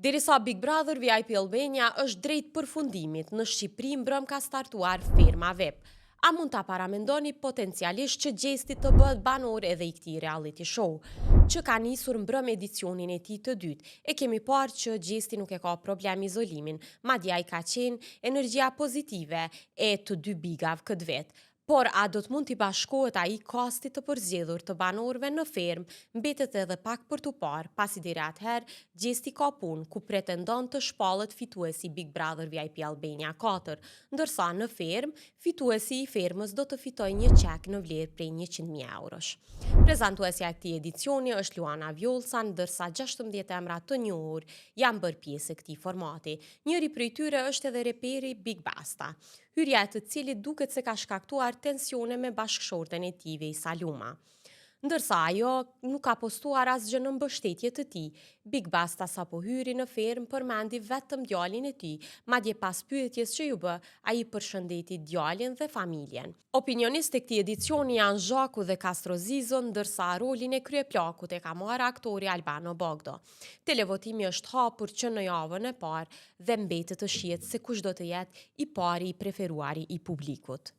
Derisa Big Brother VIP Albania është drejt përfundimit, në Shqipëri mbrëm ka startuar firma web. A mund ta paramendoni potencialisht që Gjesti të bëhet banor edhe i këtij reality show, që ka nisur mbrëm edicionin e tij të dytë. E kemi parë që Gjesti nuk e ka problem izolimin, madje ai ka qenë energjia pozitive e të dy bigave këtë vetë. Por a do të mund t'i bashkohet ai kastit të përzgjedhur të banorëve në ferm, mbetet edhe pak për t'u parë, pasi deri atëherë Gjesti ka punë ku pretendon të shpallet fituesi Big Brother VIP Albania 4, ndërsa në ferm, fituesi i fermës do të fitojë një çek në vlerë prej 100.000 eurosh. Prezantuesja e këtij edicioni është Luana Vjollca, ndërsa 16 emra të njohur janë bërë pjesë e këtij formati. Njëri prej tyre është edhe reperi Big Basta, hyrja e të cilit duket se ka shkaktuar tensione me bashkëshorten e tij Vejsa Luma. Ndërsa ajo nuk ka postuar asgjë në mbështetje të tij, Big Basta sapo hyri në ferm përmendi vetëm djalin e tij, madje pas pyetjes që ju bë, ai përshëndeti djalin dhe familjen. Opinionistë e këtij edicioni janë Zhaku dhe Castro Zizo, ndërsa rolin e kryeplakut e ka marrë aktori Albano Bogdo. Televotimi është hapur që në javën e parë dhe mbetet të shihet se kush do të jetë i pari i preferuari i publikut.